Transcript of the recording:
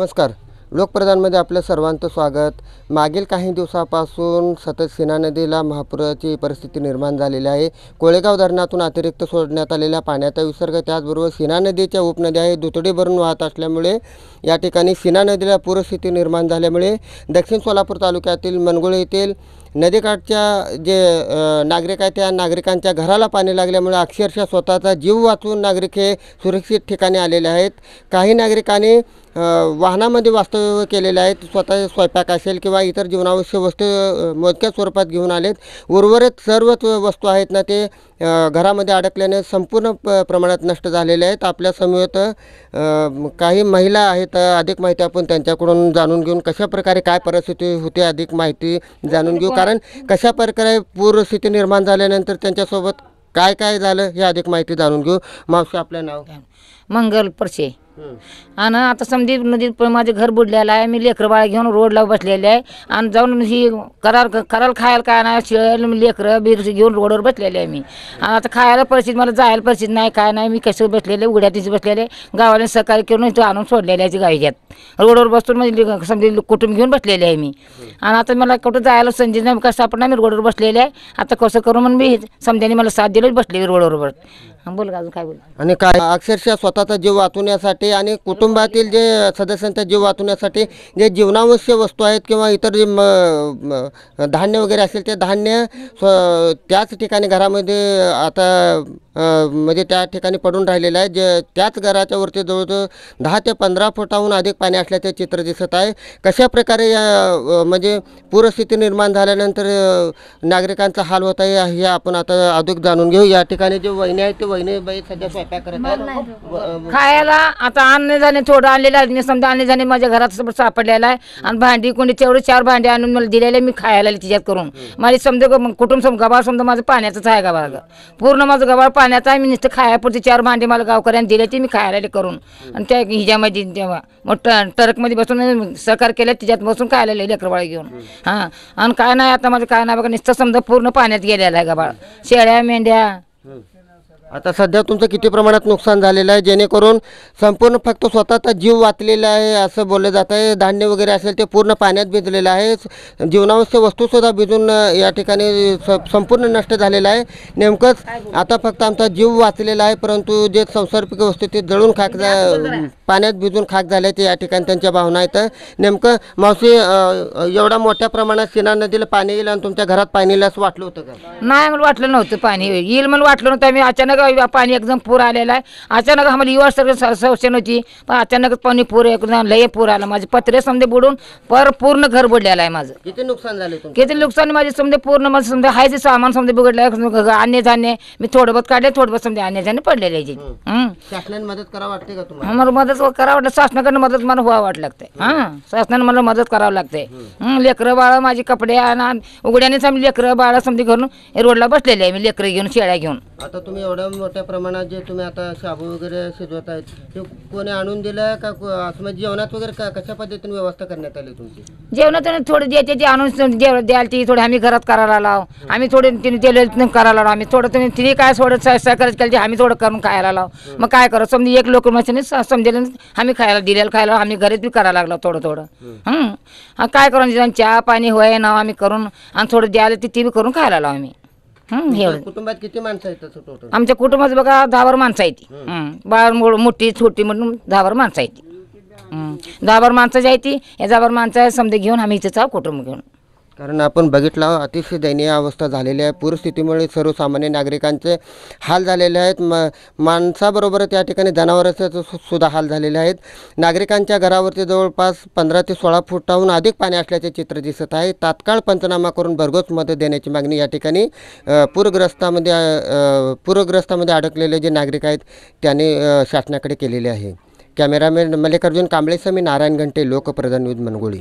नमस्कार. लोकप्रधानमध्ये आपलं सर्वांचं स्वागत. मागील काही दिवसापासून सतत सीना नदीला महापुराची परिस्थिती निर्माण झालेली आहे. कोळेगाव धरणातून अतिरिक्त सोडण्यात आलेल्या पाण्याचा विसर्ग, त्याचबरोबर सीना नदीच्या उपनद्या आहे दुथडी भरून वाहत असल्यामुळे या ठिकाणी सीना नदीला पूरस्थिती निर्माण झाल्यामुळे दक्षिण सोलापूर तालुक्यातील मनगुळ येथील नदीकाठच्या जे नागरिक आहेत त्या नागरिकांच्या घराला पाणी लागल्यामुळे अक्षरशः स्वतःचा जीव वाचवून नागरिक हे सुरक्षित ठिकाणी आलेले आहेत. काही नागरिकांनी वाहनामध्ये वास्तव्य केलेले आहेत. स्वतः स्वयंपाक असेल किंवा इतर जीवनावश्यक वस्तू मोजक्या स्वरूपात घेऊन आलेत. उर्वरित सर्वच वस्तू आहेत ना ते घरामध्ये अडकल्याने संपूर्ण प्रमाणात नष्ट झालेले आहेत. आपल्या समवेत काही महिला आहेत. अधिक माहिती आपण त्यांच्याकडून जाणून घेऊन कशा प्रकारे काय परिस्थिती होती अधिक माहिती जाणून घेऊ. कारण कशा प्रकारे पूरस्थिती निर्माण झाल्यानंतर त्यांच्यासोबत काय काय झालं हे अधिक माहिती जाणून घेऊ. मावशी, आपलं नाव? मंगल परशे. आणि आता समजी नदीत माझे घर बुडलेलं आहे. मी लेकरं बाळा घेऊन रोडला बसलेले आहे आणि जाऊन ही कराल खायला काय नाही, शिळ लेकरं बीर घेऊन रोडवर बसलेले आहे मी. आणि आता खायला परिस्थिती, मला जायला परिस्थिती नाही, काय नाही. मी कसं बसलेले उघड्या तिथे बसलेले, गावाला सहकार्य करून इथं आणून सोडलेले आहे गावीच्यात. रोडवर बसून म्हणजे समजी कुटुंब घेऊन बसलेले आहे मी. आणि आता मला कुठं जायला संधी नाही, कसं आपण मी रोडवर बसलेले आहे. आता कसं करून म्हणून मी समजाने मला साथ दिलं, बसले रोडवर. बोल अजून काय बोल. आणि काय अक्षरशः स्वतःचा जीव वाचवण्यासाठी आणि कुटुंबातील जे सदस्यांचा जीव वाचवण्यासाठी जे जीवनावश्यक वस्तू आहेत किंवा इतर जे धान्य वगैरे असेल ते धान्य त्याच ठिकाणी घरामध्ये आता म्हणजे त्या ठिकाणी पडून राहिलेलं आहे. जे त्याच घराच्या वरती जवळजवळ 10 ते 15 फुटाहून अधिक पाणी असल्याचे चित्र दिसत आहे. कशा प्रकारे म्हणजे पूरस्थिती निर्माण झाल्यानंतर नागरिकांचा हाल होत आहे हे आपण आता अधिक जाणून घेऊ. या ठिकाणी जे वहिनी आहे ते वहिनी बाई सध्या स्वयंपाक करत आहेत. खायला आता अन्न जाणे थोडं आणलेलं आहे मी, समजा अन्न जाणे माझ्या घरात सापडलेलं आहे. आणि भांडी कोणी तेवढे 4 भांडी आणून मला दिलेले, मी खायला तिच्यात करून. माझी समजा कुटुंब गबाळ समजा माझं पाण्याचंच आहे. गबाळ पूर्ण माझं गबाळ पाण्याचा आहे. मी नुसतं खायापुरती 4 भांडी मला गावकऱ्यांनी दिले, ते मी खायला करून. आणि त्या हिच्यामध्ये तेव्हा मोठं ट्रकमध्ये बसून सहकार केलं, तिच्यात बसून खायला लेकरबाळ घेऊन. हां, आणि काय नाही आता माझं काय नाही बघा, नुसतं समजा पूर्ण पाण्यात गेलेलं आहे गबाळ, शेळ्या मेंढ्या. आता सध्या तुमचं किती प्रमाणात नुकसान झालेलं आहे जेणेकरून संपूर्ण फक्त स्वतःचा जीव वाचलेला आहे असं बोललं जात आहे. धान्य वगैरे असेल ते पूर्ण पाण्यात भिजलेलं आहे. जीवनावश्यक वस्तूसुद्धा भिजून या ठिकाणी संपूर्ण नष्ट झालेलं आहे. नेमकंच आता फक्त आमचा जीव वाचलेला आहे, परंतु जे संसर्गिक वस्तू ते जळून खाक पाण्यात भिजून खाक झाल्याचे या ठिकाणी त्यांच्या भावना आहेत. नेमकं मावशी, एवढा मोठ्या प्रमाणात सीना नदीला पाणी येईल आणि तुमच्या घरात पाणी येईल असं वाटलं होतं का? नाही, मला वाटलं नव्हतं पाणी येईल, मला वाटलं नव्हतं. आम्ही अचानक पाणी एकदम पूर आलेला आहे. अचानक आम्हाला युवा सगळं सौशन होती, पण अचानक पाणी पूर एकदम लय पूर आला. माझे पत्रे समजे बुडून पूर्ण घर बुडलेलं आहे माझं. किती नुकसान झाले? किती नुकसान माझे समजे पूर्ण माझं समजा हायचे सामान समजे बिघडलं आहे. अन्य धान्य मी थोडं बहुत काढले, थोडं बहुत समजा अन्य धान्य पडलेले आहे. शासनाने मदत करावं वाटते का तुम्हाला? मला मदत करावं वाटतं, शासनाकडनं मदत मला व्हावं वाटतं लागते. हां, शासनाने मला मदत करावं लागते. लेकरं बाळा माझी कपडे आणि उघड्याने समजे लेकरं बाळा समजे घरून रोडला बसलेले आहे मी, लेकरं घेऊन शेळ्या घेऊन. आता तुम्ही एवढ्या मोठ्या प्रमाणात जे तुम्ही आता शाबू वगैरे शिजवत आहेत ते कोणी आणून दिलं का? असं म्हणजे जेवणात वगैरे कशा पद्धतीने व्यवस्था करण्यात आली तुमची? जेवणात थोडी द्यायची ती आणून द्यायला ती थोडी आम्ही घरात करायला लाव. आम्ही थोडे तिने दिले करायला लाव. आम्ही थोडं तिने काय थोडं सहकार्य केलं आम्ही थोडं करून खायला लाव. मग काय करू समजा एक लोक म्हणजे समजेल आम्ही खायला दिलेलं खायला आम्ही घरीच बी करायला लागलो थोडं थोडं. काय करून चहा पाणी होय ना आम्ही करून आणि थोडं द्यायला ती बी करून खायला लाव आम्ही. कुटुंबात किती माणसं आहेत टोटल? आमच्या कुटुंबात बघा 10 माणसं आहेत. बाळ मोठी छोटी म्हणून 10 माणसं आहेत. 10 माणसं जी आहे ती या 10 माणसं समजा घेऊन आम्ही इथं कुटुंब घेऊन. कारण आपण बघितलं अतिशय दयनीय अवस्था झालेली आहे. पूरस्थितीमुळे सर्वसामान्य नागरिकांचे हाल झालेले आहेत. माणसाबरोबर त्या ठिकाणी जनावरांचे सुद्धा हाल झालेले आहेत. नागरिकांच्या घरावरती जवळपास 15 ते 16 फुटाहून अधिक पाणी असल्याचे चित्र दिसत आहे. तात्काळ पंचनामा करून भरघोस मदत देण्याची मागणी या ठिकाणी पूरग्रस्तामध्ये अडकलेले जे नागरिक आहेत त्यांनी शासनाकडे केलेली आहे. कॅमेरामॅन मल्लिकार्जुन कांबळेसह मी नारायण घंटे, लोकप्रधान न्यूज, मनगुळी.